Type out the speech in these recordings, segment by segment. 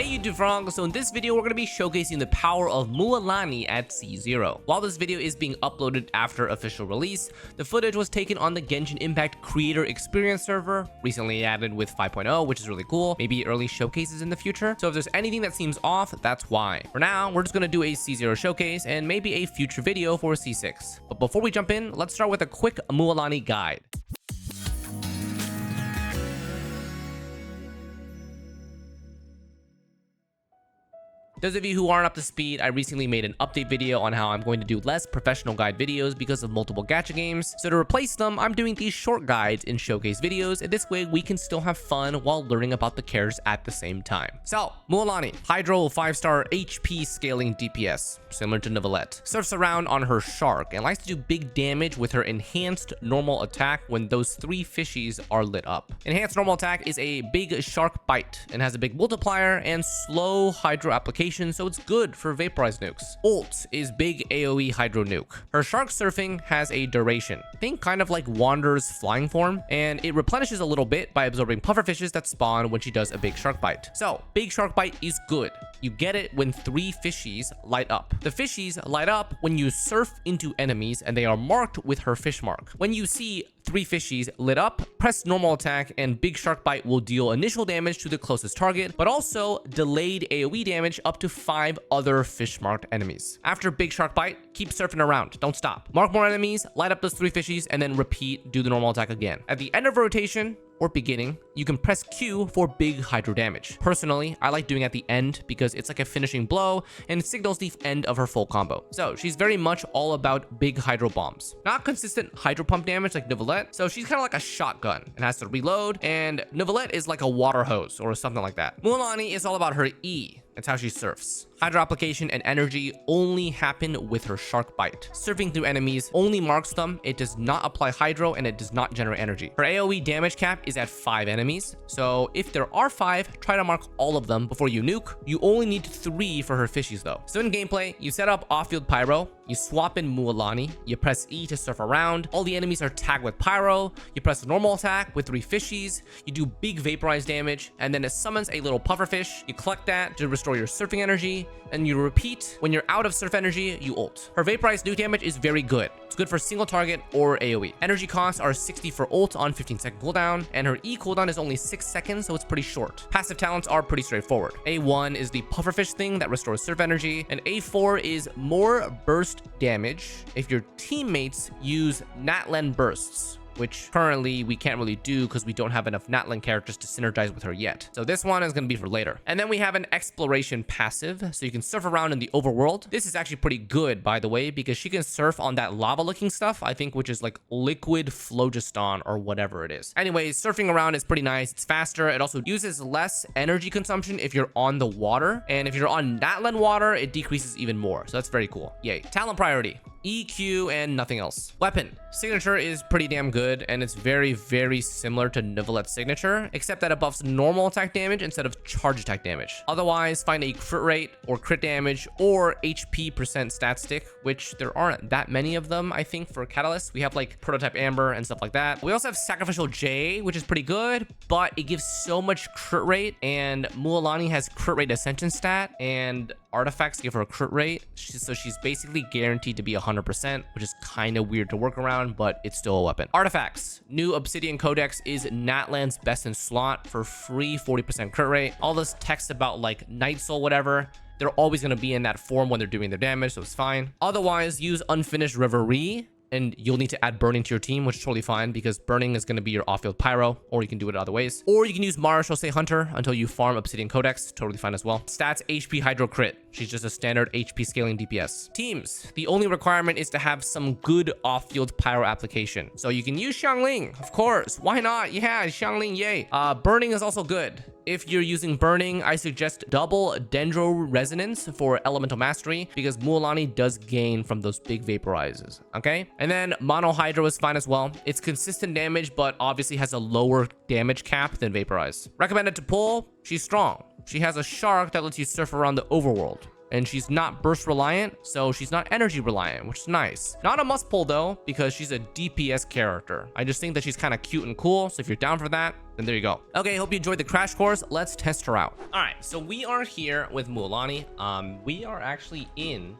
Hey YouTube frog, so in this video we're going to be showcasing the power of Mualani at C0. While this video is being uploaded after official release, the footage was taken on the Genshin Impact Creator Experience server, recently added with 5.0, which is really cool, maybe early showcases in the future. So if there's anything that seems off, that's why. For now, we're just going to do a C0 showcase and maybe a future video for C6. But before we jump in, let's start with a quick Mualani guide. Those of you who aren't up to speed, I recently made an update video on how I'm going to do less professional guide videos because of multiple gacha games. So to replace them, I'm doing these short guides in showcase videos, and this way we can still have fun while learning about the characters at the same time. So, Mualani, Hydro 5-star HP scaling DPS, similar to Nicolette. Surfs around on her shark and likes to do big damage with her enhanced normal attack when those 3 fishies are lit up. Enhanced normal attack is a big shark bite and has a big multiplier and slow hydro application, so it's good for Vaporize nukes. Ult is big AoE hydro nuke. Her shark surfing has a duration. Think kind of like Wander's flying form, and it replenishes a little bit by absorbing pufferfishes that spawn when she does a big shark bite. So, big shark bite is good. You get it when 3 fishies light up. The fishies light up when you surf into enemies and they are marked with her fish mark. When you see 3 fishies lit up, press normal attack and big shark bite will deal initial damage to the closest target, but also delayed AoE damage up to 5 other fish marked enemies. After big shark bite, keep surfing around, don't stop. Mark more enemies, light up those 3 fishies, and then repeat, do the normal attack again. At the end of rotation, or beginning, you can press Q for big hydro damage. Personally, I like doing at the end because it's like a finishing blow and it signals the end of her full combo. So she's very much all about big hydro bombs. Not consistent hydro pump damage like Nicolette, so she's kind of like a shotgun and has to reload, and Nicolette is like a water hose or something like that. Mualani is all about her E. That's how she surfs. Hydro application and energy only happen with her shark bite. Surfing through enemies only marks them, it does not apply hydro, and it does not generate energy. Her AoE damage cap is at 5 enemies, so if there are 5, try to mark all of them before you nuke. You only need 3 for her fishies though. So in gameplay, you set up off-field pyro, you swap in Mualani, you press E to surf around, all the enemies are tagged with pyro, you press normal attack with 3 fishies, you do big vaporize damage, and then it summons a little pufferfish, you collect that to restore your surfing energy, and you repeat. When you're out of surf energy, you ult. Her vaporize nuke damage is very good. It's good for single target or AoE. Energy costs are 60 for ult on 15-second cooldown, and her E cooldown is only 6 seconds, so it's pretty short. Passive talents are pretty straightforward. A1 is the pufferfish thing that restores surf energy, and A4 is more burst damage if your teammates use natlan bursts, which currently we can't really do because we don't have enough natlan characters to synergize with her yet. So this one is going to be for later. And then we have an exploration passive, so you can surf around in the overworld. This is actually pretty good, by the way, because she can surf on that lava looking stuff, I think, which is like liquid phlogiston or whatever it is. Anyways, surfing around is pretty nice. It's faster. It also uses less energy consumption if you're on the water, and if you're on natlan water, it decreases even more. So that's very cool. Yay. Talent priority: EQ and nothing else. Weapon signature is pretty damn good, and it's very, very similar to Nicolette's signature, except that it buffs normal attack damage instead of charge attack damage. Otherwise, find a crit rate or crit damage or HP % stat stick, which there aren't that many of them, I think, for Catalyst. We have like Prototype Amber and stuff like that. We also have Sacrificial J, which is pretty good, but it gives so much crit rate, and Mualani has crit rate ascension stat, and artifacts give her a crit rate, so she's basically guaranteed to be 100%, which is kind of weird to work around, but it's still a weapon. Artifacts: new Obsidian Codex is Natlan's best in slot for free 40% crit rate. All this text about like Night Soul, whatever, they're always going to be in that form when they're doing their damage, so it's fine. Otherwise, use Unfinished Reverie, and you'll need to add burning to your team, which is totally fine because burning is going to be your off-field pyro, or you can do it other ways. Or you can use Mara Shosei Hunter until you farm Obsidian Codex, totally fine as well. Stats: HP Hydro Crit. She's just a standard HP scaling DPS. Teams: the only requirement is to have some good off-field pyro application. So you can use Xiangling, of course. Why not? Yeah, Xiangling, yay. Burning is also good. If you're using burning, I suggest double Dendro Resonance for Elemental Mastery because Mualani does gain from those big vaporizes, okay? And then Mono Hydro is fine as well. It's consistent damage, but obviously has a lower damage cap than Vaporize. Recommended to pull: she's strong. She has a shark that lets you surf around the overworld. and she's not burst reliant, so she's not energy reliant, which is nice. Not a must pull though, because she's a DPS character. I just think that she's kind of cute and cool, so if you're down for that, then there you go. Okay, hope you enjoyed the crash course. Let's test her out. All right, so we are here with Mualani. We are actually in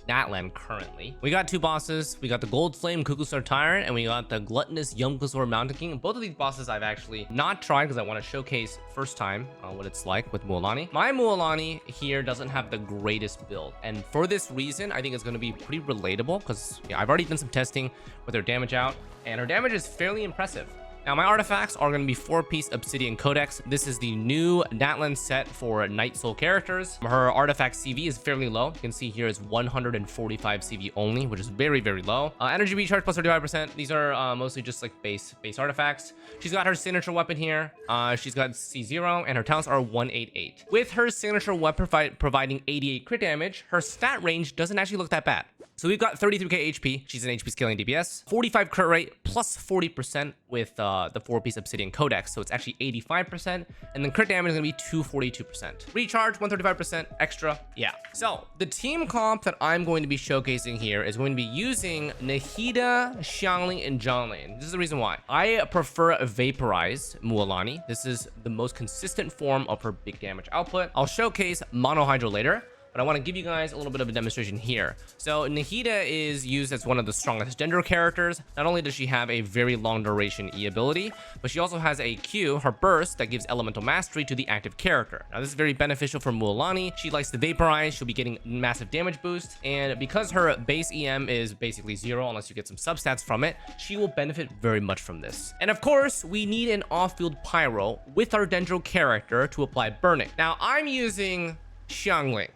Natlan currently. We got two bosses. We got the Gold Flame Kukusar Tyrant, and we got the Gluttonous Yumkusor Mountain King. Both of these bosses I've actually not tried because I want to showcase first time what it's like with Mualani. My Mualani here doesn't have the greatest build, and for this reason, I think it's going to be pretty relatable because I've already done some testing with her damage out, and her damage is fairly impressive. Now, my artifacts are going to be 4-piece Obsidian Codex. This is the new Natlan set for Night Soul characters. Her artifact CV is fairly low. You can see here is 145 CV only, which is very, very low. Energy recharge plus 35%. These are mostly just like base artifacts. She's got her signature weapon here. She's got C0, and her talents are 188. With her signature weapon providing 88 crit damage, her stat range doesn't actually look that bad. So we've got 33k HP. She's an HP scaling DPS. 45 crit rate plus 40% with the 4-piece Obsidian Codex. So it's actually 85%. And then crit damage is going to be 242%. Recharge, 135% extra. Yeah. So the team comp that I'm going to be showcasing here is going to be using Nahida, Xiangling, and Zhonglin. This is the reason why. I prefer Vaporize Mualani. This is the most consistent form of her big damage output. I'll showcase Monohydro later, but I want to give you guys a little bit of a demonstration here. So Nahida is used as one of the strongest Dendro characters. Not only does she have a very long duration E ability, but she also has a Q, her burst, that gives elemental mastery to the active character. Now this is very beneficial for Mualani. She likes to vaporize, she'll be getting massive damage boost, and because her base EM is basically 0 unless you get some substats from it, she will benefit very much from this. And of course, we need an off-field pyro with our Dendro character to apply burning. Now I'm using Xiangling.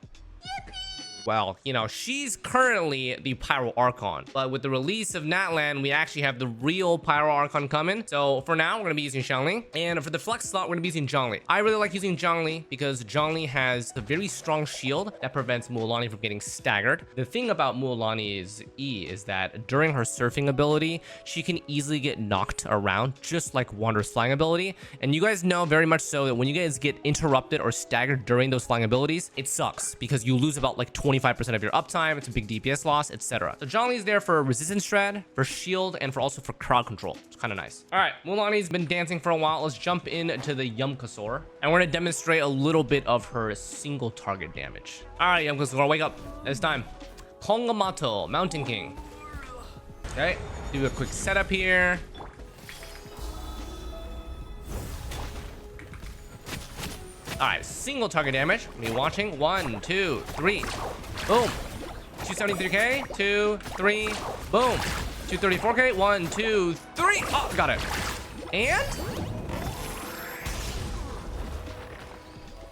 Well, you know, she's currently the Pyro Archon, but with the release of Natlan, we actually have the real Pyro Archon coming. So for now, we're going to be using Xiangling, and for the flex slot, we're going to be using Zhongli. I really like using Zhongli because Zhongli has a very strong shield that prevents Mualani from getting staggered. The thing about Mualani's E is that during her surfing ability, she can easily get knocked around, just like Wander's flying ability. And you guys know very much so that when you guys get interrupted or staggered during those flying abilities, it sucks because you lose about like 25% of your uptime. It's a big DPS loss, etc. So Zhongli is there for resistance shred, for shield, and for also for crowd control. It's kind of nice. All right, Mualani's been dancing for a while. Let's jump into the Yumkusor, and we're gonna demonstrate a little bit of her single target damage. All right, Yumkusor, wake up. It's time. Kongamato, Mountain King. Okay, do a quick setup here. All right, single target damage. Be watching. 1, 2, 3. Boom. 273k. 2, 3. Boom. 234k. 1, 2, 3. Oh, got it. And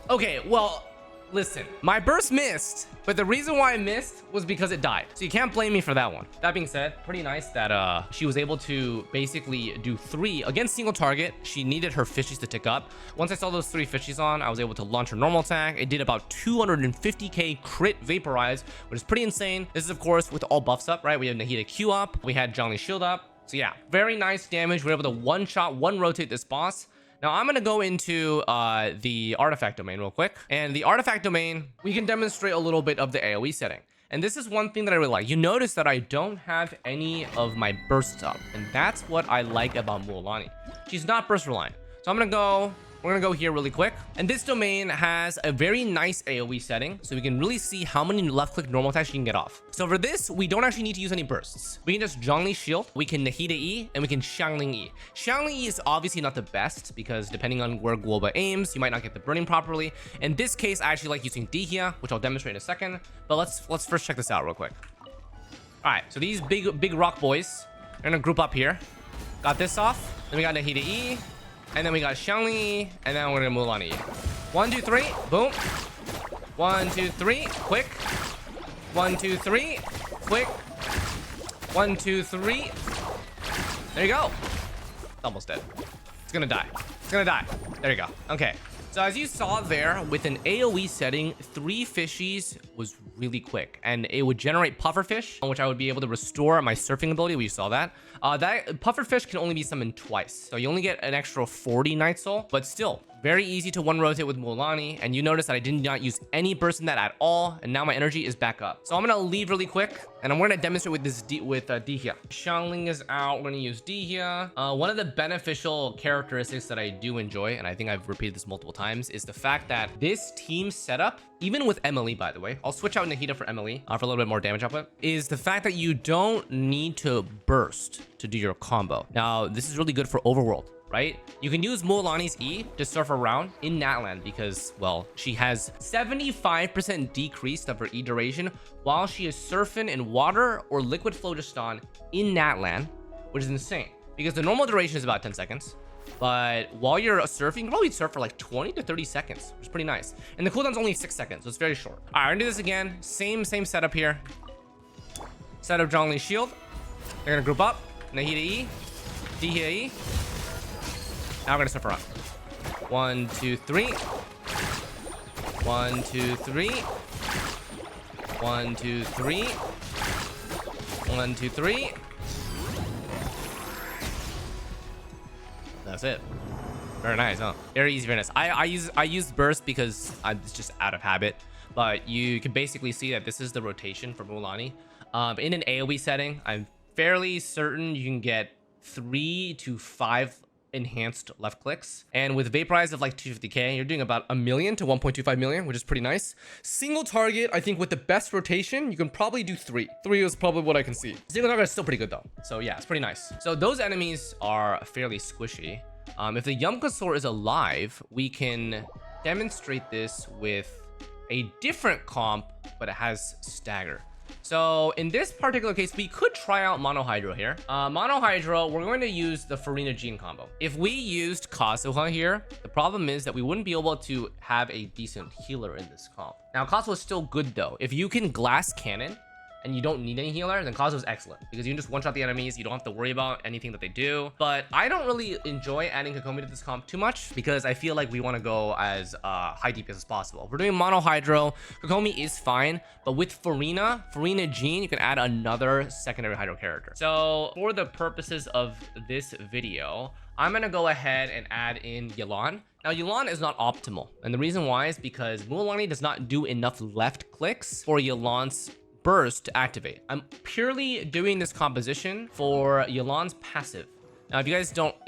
okay, well, listen, my burst missed, but the reason why I missed was because it died. So you can't blame me for that one. That being said, pretty nice that she was able to basically do 3 against single target. She needed her fishies to tick up. Once I saw those 3 fishies on, I was able to launch her normal attack. It did about 250k crit vaporize, which is pretty insane. This is of course with all buffs up, right? We have Nahida Q up, we had Zhongli shield up. So yeah, very nice damage. We're able to one-shot, one-rotate this boss. Now I'm going to go into the artifact domain real quick. And the artifact domain, we can demonstrate a little bit of the AoE setting. And this is one thing that I really like. You notice that I don't have any of my bursts up. And that's what I like about Mualani. She's not burst reliant. So we're gonna go here really quick. And this domain has a very nice AoE setting, so we can really see how many left click normal attacks you can get off. So for this, we don't actually need to use any bursts. We can just Zhongli shield, we can Nahida E, and we can Xiangling E. Xiangling E is obviously not the best because depending on where Guoba aims, you might not get the burning properly. In this case, I actually like using Dihia, which I'll demonstrate in a second. But let's first check this out real quick. All right, so these big rock boys are gonna group up here. Got this off. Then we got Nahida E. And then we got Xiangling, and then we're gonna Mualani. 1, 2, 3, boom. 1, 2, 3, quick. 1, 2, 3, quick. 1, 2, 3. There you go. It's almost dead. It's gonna die. It's gonna die. There you go. Okay. So as you saw there, with an AoE setting, 3 fishies was really quick, and it would generate pufferfish, which I would be able to restore my surfing ability. We saw that. That pufferfish can only be summoned twice, so you only get an extra 40 Night Soul, but still Very easy to one rotate with Mualani, and you notice that I did not use any burst in that at all, and now my energy is back up. So I'm gonna leave really quick, and I'm gonna demonstrate with this D here. Xiangling is out. We're gonna use D here. One of the beneficial characteristics that I do enjoy, and I think I've repeated this multiple times, is the fact that this team setup, even with Emilie, by the way, I'll switch out Nahida for Emilie for a little bit more damage output, is the fact that you don't need to burst to do your combo. Now, this is really good for overworld, right? You can use Mualani's E to surf around in Natlan because, well, she has 75% decrease of her E duration while she is surfing in water or liquid phlogiston in Natlan, which is insane because the normal duration is about 10 seconds. But while you're surfing, you can probably surf for like 20 to 30 seconds, which is pretty nice. And the cooldown's only 6 seconds, so it's very short. All right, we're gonna do this again. Same setup here. Set up Zhongli's shield. They're gonna group up. Nahida E. D here E. Now we're gonna surf around. 1, 2, 3. 1, 2, 3. 1, 2, 3. 1, 2, 3. That's it. Very nice, huh? Very easy, very nice. I use burst because it's just out of habit, but you can basically see that this is the rotation for Mualani. In an AoE setting, I'm fairly certain you can get 3 to 5 enhanced left clicks, and with Vaporize of like 250k, you're doing about 1 million to 1.25 million, which is pretty nice. Single target, I think with the best rotation, you can probably do 3. 3 is probably what I can see. Single target is still pretty good though, so yeah, it's pretty nice. So those enemies are fairly squishy. If the Yumkasaur is alive, we can demonstrate this with a different comp, but it has stagger. So in this particular case, we could try out Mono Hydro here. Mono Hydro, we're going to use the Farina Jean combo. If we used Kazuha here, the problem is that we wouldn't be able to have a decent healer in this comp. Now, Kazuha is still good though. If you can glass cannon and you don't need any healer, then Kazuha is excellent because you can just one-shot the enemies. You don't have to worry about anything that they do. But I don't really enjoy adding Kokomi to this comp too much because I feel like we want to go as high DPS as possible. If we're doing Mono Hydro, Kokomi is fine, but with Farina Jean, you can add another secondary Hydro character. So for the purposes of this video, I'm gonna go ahead and add in Yelan. Now, Yelan is not optimal, and the reason why is because Mualani does not do enough left clicks for Yelan's burst to activate. I'm purely doing this composition for Yelan's passive. Now, if you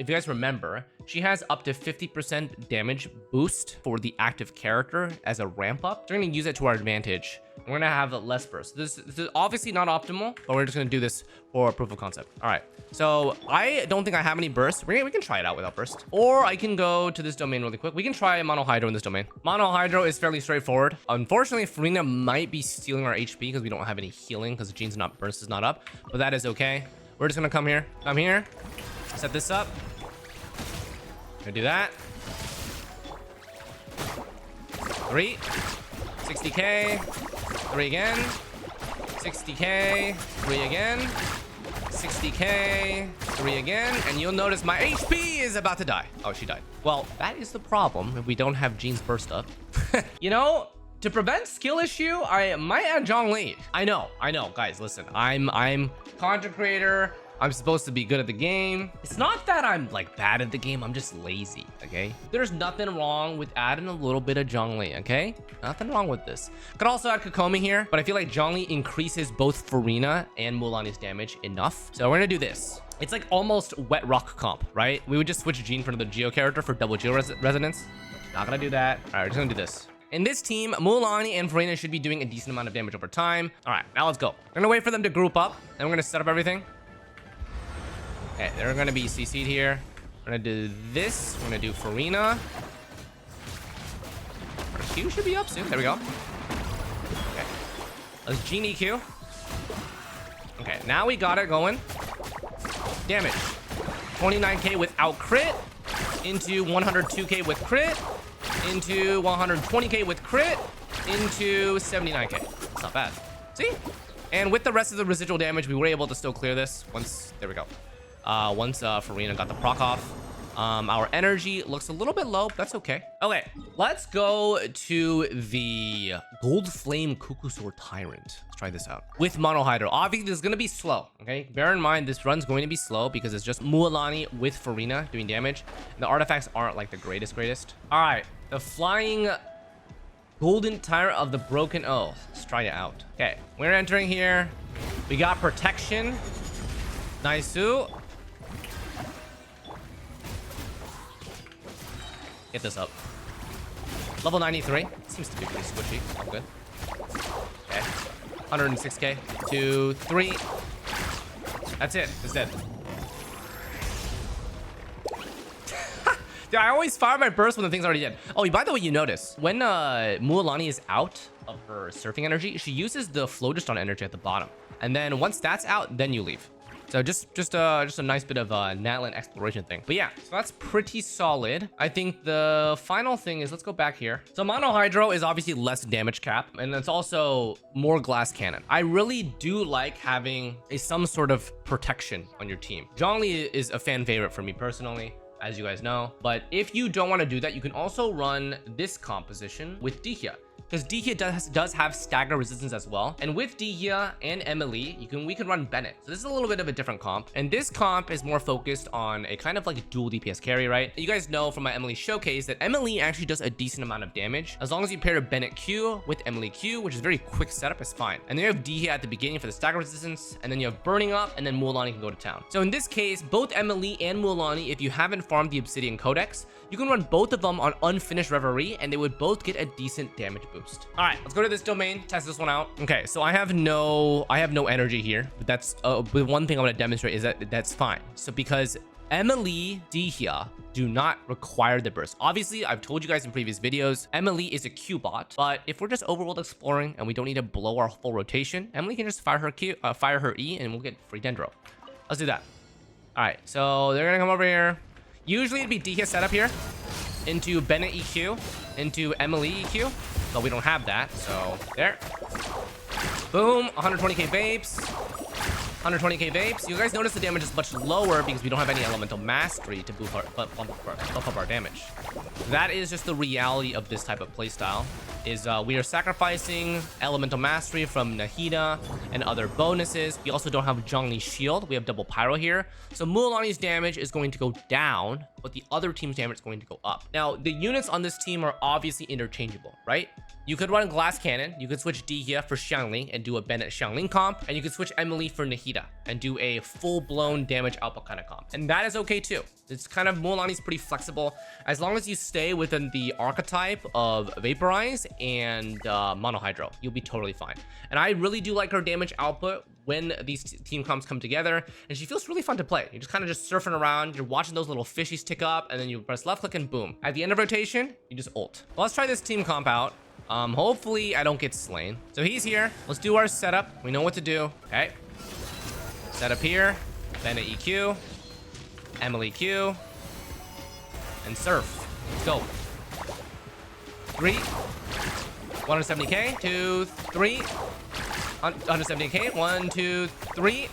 guys remember, she has up to 50% damage boost for the active character as a ramp up. So we're gonna use it to our advantage. We're gonna have less burst. This is obviously not optimal, but we're just gonna do this for proof of concept. All right, so I don't think I have any burst. We can try it out without burst. Or I can go to this domain really quick. We can try Mono Hydro in this domain. Mono Hydro is fairly straightforward. Unfortunately, Farina might be stealing our HP because we don't have any healing because burst is not up, but that is okay. We're just gonna come here, set this up. Gonna do that. 3, 60k, 3 again, 60k, 3 again, 60k, 3 again, and you'll notice my HP is about to die. Oh, she died. Well, that is the problem if we don't have Jean's burst up. You know, to prevent skill issue, I might add Xlice. I know, guys, listen, I'm content creator. I'm supposed to be good at the game. It's not that I'm like bad at the game, I'm just lazy, okay? There's nothing wrong with adding a little bit of Xlice, okay? Nothing wrong with this. Could also add Kokomi here, but I feel like Xlice increases both Farina and Mualani's damage enough. So we're gonna do this. It's like almost wet rock comp, right? We would just switch Jean for the Geo character for double Geo resonance. Not gonna do that. All right, we're just gonna do this. In this team, Mualani and Farina should be doing a decent amount of damage over time. All right, now let's go. We're gonna wait for them to group up, and we're gonna set up everything. Okay, they're gonna be CC'd here. We're gonna do this. We're gonna do Farina. Our Q should be up soon. There we go. Okay. Let's Jean EQ. Okay, now we got it going. Damage. 29k without crit. Into 102k with crit. Into 120k with crit. Into 79k. That's not bad. See? And with the rest of the residual damage, we were able to still clear this once. There we go. Once Farina got the proc off. Our energy looks a little bit low, but that's okay. Okay, let's go to the Gold Flame Kukusor Tyrant. Let's try this out. With Mono Hydro. Obviously, this is going to be slow, okay? Bear in mind, this run's going to be slow because it's just Mualani with Farina doing damage. And the artifacts aren't like the greatest. All right, the Flying Golden Tyrant of the Broken Oath. Let's try it out. Okay, we're entering here. We got Protection. Nice-oo. Get this up. Level 93. Seems to be pretty squishy. All good. Okay. 106k. 2, 3. That's it. It's dead. Dude, I always fire my burst when the thing's already dead. Oh, by the way, you notice when Mualani is out of her surfing energy, she uses the Phlogiston energy at the bottom. And then once that's out, then you leave. So just a nice bit of natlan exploration thing. But yeah, so that's pretty solid. I think the final thing is, let's go back here. So Mono Hydro is obviously less damage cap, and it's also more glass cannon. I really do like having some sort of protection on your team. Xlice is a fan favorite for me personally, as you guys know. But if you don't want to do that, you can also run this composition with Dihya. Because Dihya does have stagger resistance as well. And with Dihya and Emilie, we can run Bennett. So this is a little bit of a different comp. And this comp is more focused on a kind of like a dual DPS carry, right? You guys know from my Emilie showcase that Emilie actually does a decent amount of damage. As long as you pair a Bennett Q with Emilie Q, which is very quick setup, is fine. And then you have Dihya at the beginning for the stagger resistance. And then you have Burning Up, and then Mualani can go to town. So in this case, both Emilie and Mualani, if you haven't farmed the Obsidian Codex, you can run both of them on Unfinished Reverie, and they would both get a decent damage boost. All right, let's go to this domain, test this one out. Okay, so I have no energy here, but that's the one thing I want to demonstrate is that that's fine. So because Emilie, Dihya do not require the burst. Obviously, I've told you guys in previous videos, Emilie is a Q bot, but if we're just overworld exploring and we don't need to blow our full rotation, Emilie can just fire her Q, fire her E, and we'll get free Dendro. Let's do that. All right, so they're gonna come over here. Usually it'd be Dihya setup here into Bennett EQ, into Emilie EQ, but we don't have that, so there. Boom, 120k vapes. 120k vapes. You guys notice the damage is much lower because we don't have any elemental mastery to buff up our damage. That is just the reality of this type of playstyle. We are sacrificing elemental mastery from Nahida and other bonuses. We also don't have Zhongli's shield. We have double pyro here. So Mualani's damage is going to go down, but the other team's damage is going to go up. Now, the units on this team are obviously interchangeable, right? You could run Glass Cannon, you could switch Dihya for Xiangling and do a Bennett Xiangling comp, and you could switch Emilie for Nahida and do a full-blown damage output kind of comp. And that is okay too. It's kind of, Mualani's pretty flexible. As long as you stay within the archetype of Vaporize and Mono Hydro, you'll be totally fine. And I really do like her damage output when these team comps come together, and she feels really fun to play. You're just kind of just surfing around, you're watching those little fishies tick up, and then you press left click and boom. At the end of rotation, you just ult. Well, let's try this team comp out. Hopefully I don't get slain. So he's here. Let's do our setup. We know what to do. Okay. Setup here. Bennett EQ. Emilie Q. And surf. Let's go. 3. 170k. 2, 3. 170k. 1, 2, 3.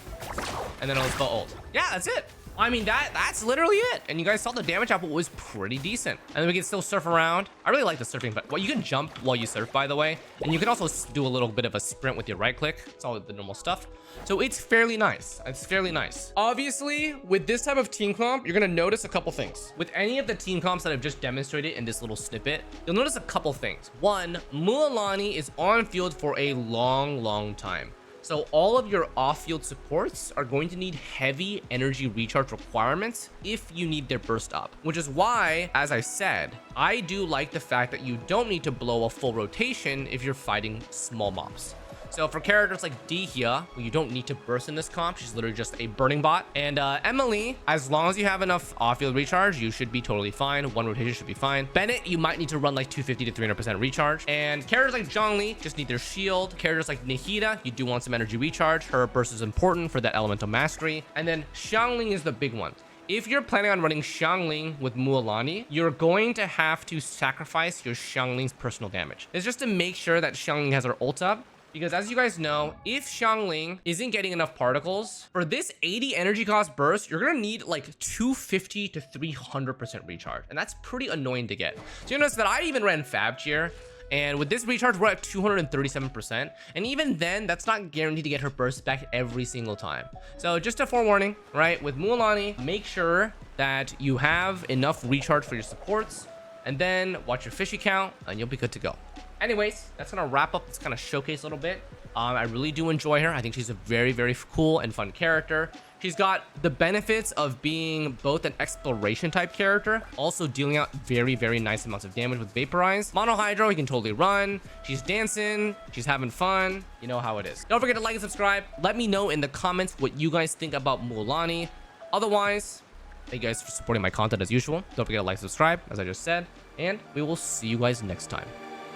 And then let's go ult. Yeah, that's it. I mean, that's literally it. And you guys saw the damage output was pretty decent. And then we can still surf around. I really like the surfing, but well, you can jump while you surf, by the way. And you can also do a little bit of a sprint with your right click. It's all the normal stuff. So it's fairly nice. It's fairly nice. Obviously, with this type of team comp, you're going to notice a couple things. With any of the team comps that I've just demonstrated in this little snippet, you'll notice a couple things. One, Mualani is on field for a long time. So all of your off-field supports are going to need heavy energy recharge requirements if you need their burst up, which is why, as I said, I do like the fact that you don't need to blow a full rotation if you're fighting small mobs. So for characters like Dihya, you don't need to burst in this comp. She's literally just a burning bot. And Emilie, as long as you have enough off-field recharge, you should be totally fine. One rotation should be fine. Bennett, you might need to run like 250 to 300% recharge. And characters like Zhongli just need their shield. Characters like Nahida, you do want some energy recharge. Her burst is important for that elemental mastery. And then Xiangling is the big one. If you're planning on running Xiangling with Mualani, you're going to have to sacrifice your Xiangling's personal damage. It's just to make sure that Xiangling has her ult up Because as you guys know, if Xiangling isn't getting enough particles, for this 80 energy cost burst, you're gonna need like 250 to 300% recharge. And that's pretty annoying to get. So you notice that I even ran Fab Cheer. And with this recharge, we're at 237%. And even then, that's not guaranteed to get her burst back every single time. So just a forewarning, right? With Mualani, make sure that you have enough recharge for your supports. And then watch your fishy count, and you'll be good to go. Anyways, that's gonna wrap up this kind of showcase a little bit. I really do enjoy her. I think she's a very, very cool and fun character. She's got the benefits of being both an exploration type character, also dealing out very, very nice amounts of damage with Vaporize. Mono Hydro, he can totally run. She's dancing, she's having fun. You know how it is. Don't forget to like and subscribe. Let me know in the comments what you guys think about Mualani. Otherwise, thank you guys for supporting my content as usual. Don't forget to like, subscribe, as I just said, and we will see you guys next time.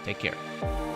Take care.